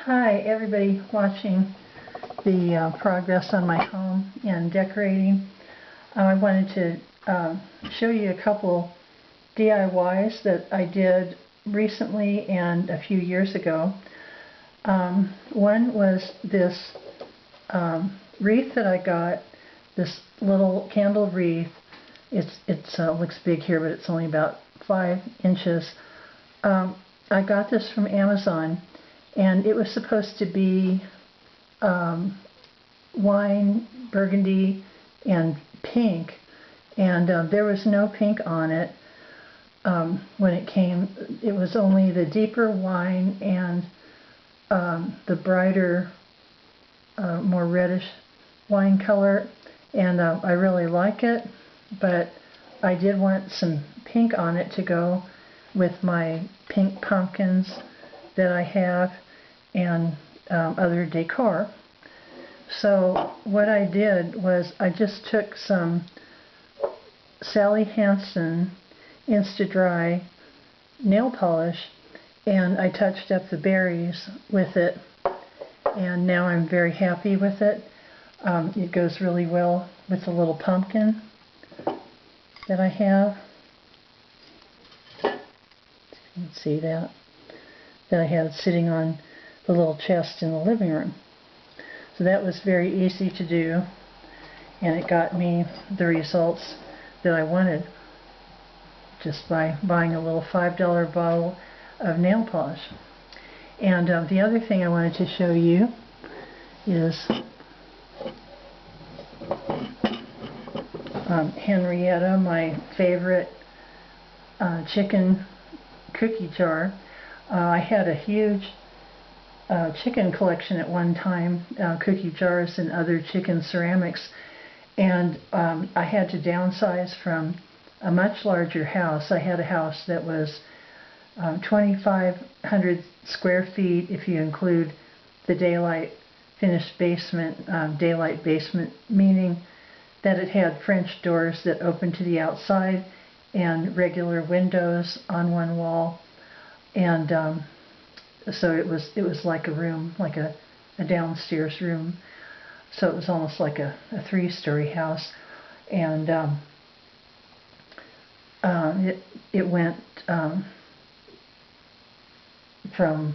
Hi everybody watching the progress on my home and decorating. I wanted to show you a couple DIYs that I did recently and a few years ago. One was this wreath that I got, this little candle wreath. It looks big here, but it's only about 5 inches. I got this from Amazon, and it was supposed to be wine, burgundy, and pink, and there was no pink on it when it came. It was only the deeper wine and the brighter, more reddish wine color, and I really like it, but I did want some pink on it to go with my pink pumpkins that I have and other decor. So what I did was I just took some Sally Hansen Insta-Dry nail polish and I touched up the berries with it, and now I'm very happy with it. It goes really well with the little pumpkin that I have. You can see that I had sitting on the little chest in the living room. So that was very easy to do, and it got me the results that I wanted just by buying a little $5 bottle of nail polish. And the other thing I wanted to show you is Henrietta, my favorite chicken cookie jar. I had a huge chicken collection at one time, cookie jars and other chicken ceramics, and I had to downsize from a much larger house. I had a house that was 2,500 square feet if you include the daylight finished basement, daylight basement meaning that it had French doors that opened to the outside and regular windows on one wall, and so it was like a room, like a downstairs room. So it was almost like a 3-story house, and it went from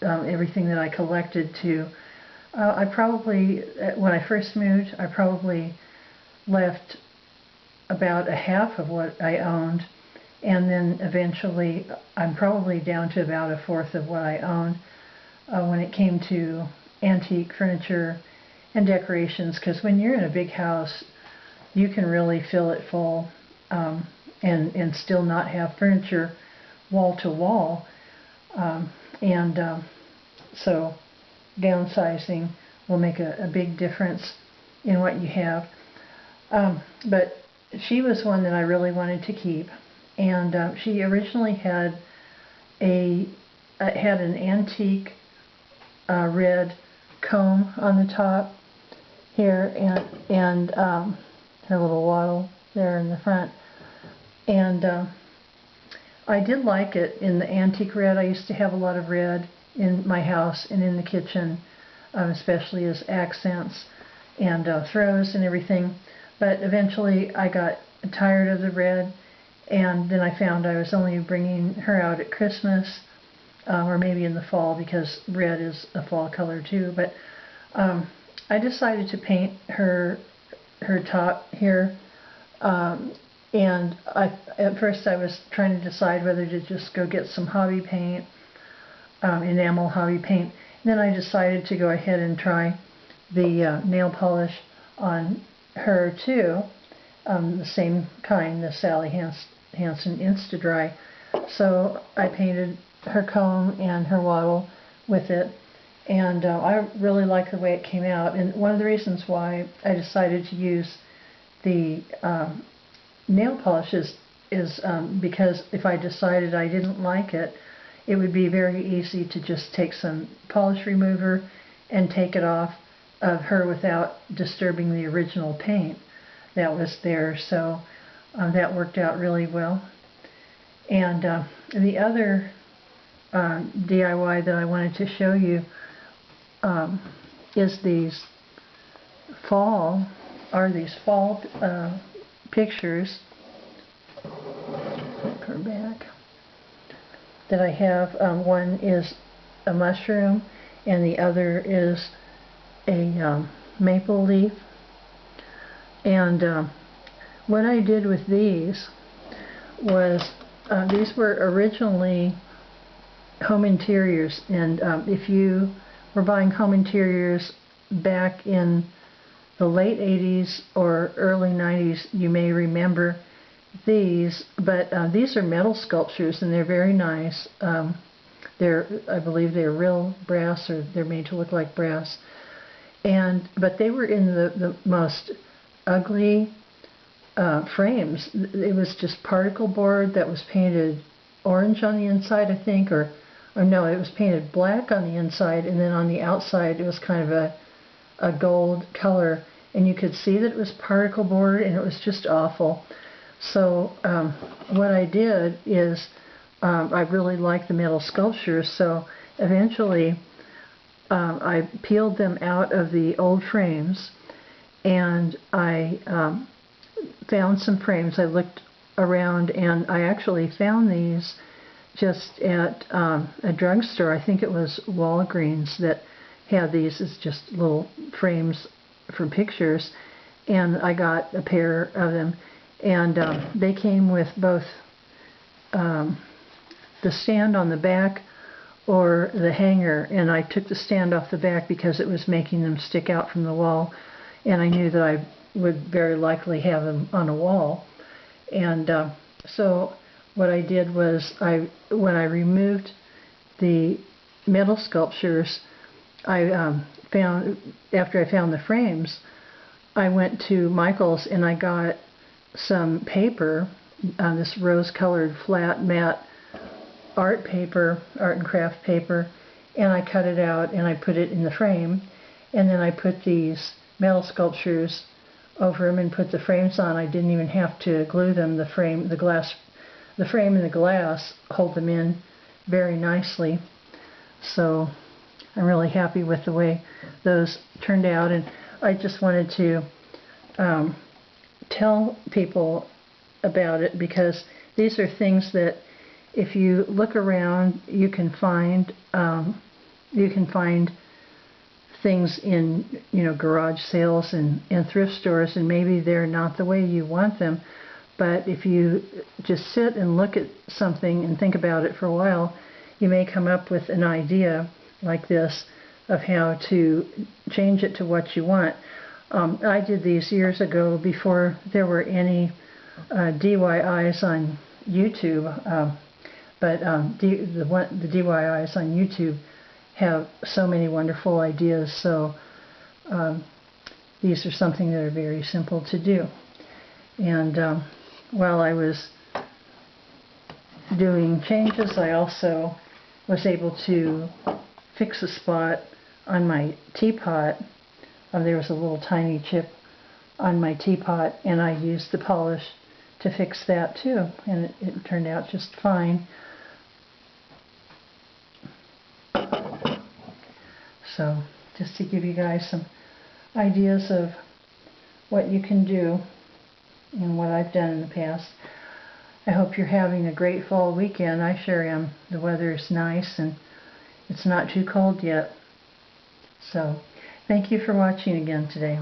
everything that I collected to I probably, when I first moved, I probably left about a half of what I owned, and then eventually I'm probably down to about a fourth of what I own when it came to antique furniture and decorations, because when you're in a big house you can really fill it full and still not have furniture wall to wall, so downsizing will make a big difference in what you have. But she was one that I really wanted to keep, and she originally had an antique red comb on the top here, and her little wattle there in the front, and I did like it in the antique red. I used to have a lot of red in my house and in the kitchen, especially as accents and throws and everything. But eventually I got tired of the red, and then I found I was only bringing her out at Christmas or maybe in the fall, because red is a fall color too. But I decided to paint her top here, and at first I was trying to decide whether to just go get some hobby paint, enamel hobby paint. And then I decided to go ahead and try the nail polish on her too, the same kind, the Sally Hansen Insta-Dry. So I painted her comb and her wattle with it, and I really like the way it came out. And one of the reasons why I decided to use the nail polish is because if I decided I didn't like it, it would be very easy to just take some polish remover and take it off of her without disturbing the original paint that was there. So that worked out really well. And the other DIY that I wanted to show you is these fall pictures. Flip her back. That I have. One is a mushroom, and the other is a maple leaf. And what I did with these was these were originally home interiors, and if you were buying home interiors back in the late 80s or early 90s, you may remember these, but these are metal sculptures, and they're very nice. I believe they're real brass, or they're made to look like brass. But they were in the most ugly frames. It was just particle board that was painted orange on the inside, I think, or no, it was painted black on the inside, and then on the outside it was kind of a gold color, and you could see that it was particle board, and it was just awful. So what I did is I really liked the metal sculptures, so eventually I peeled them out of the old frames, and I found some frames. I looked around, and I actually found these just at a drugstore. I think it was Walgreens that had these as just little frames for pictures, and I got a pair of them, and they came with both the stand on the back or the hanger, and I took the stand off the back because it was making them stick out from the wall, and I knew that I would very likely have them on a wall. And so what I did was, when I removed the metal sculptures, after I found the frames, I went to Michael's and I got some paper, this rose-colored flat matte art and craft paper, and I cut it out and I put it in the frame, and then I put these metal sculptures over them and put the frames on. I didn't even have to glue them. The frame and the glass hold them in very nicely. So I'm really happy with the way those turned out, and I just wanted to tell people about it, because these are things that if you look around, you can find things in garage sales and thrift stores, and maybe they're not the way you want them. But if you just sit and look at something and think about it for a while, you may come up with an idea like this of how to change it to what you want. I did these years ago before there were any DIYs on YouTube, but the DIYs on YouTube have so many wonderful ideas, so these are something that are very simple to do. And while I was doing changes, I also was able to fix a spot on my teapot. There was a little tiny chip on my teapot, and I used the polish to fix that too, and it turned out just fine. So just to give you guys some ideas of what you can do and what I've done in the past. I hope you're having a great fall weekend. I sure am. The weather is nice and it's not too cold yet. So thank you for watching again today.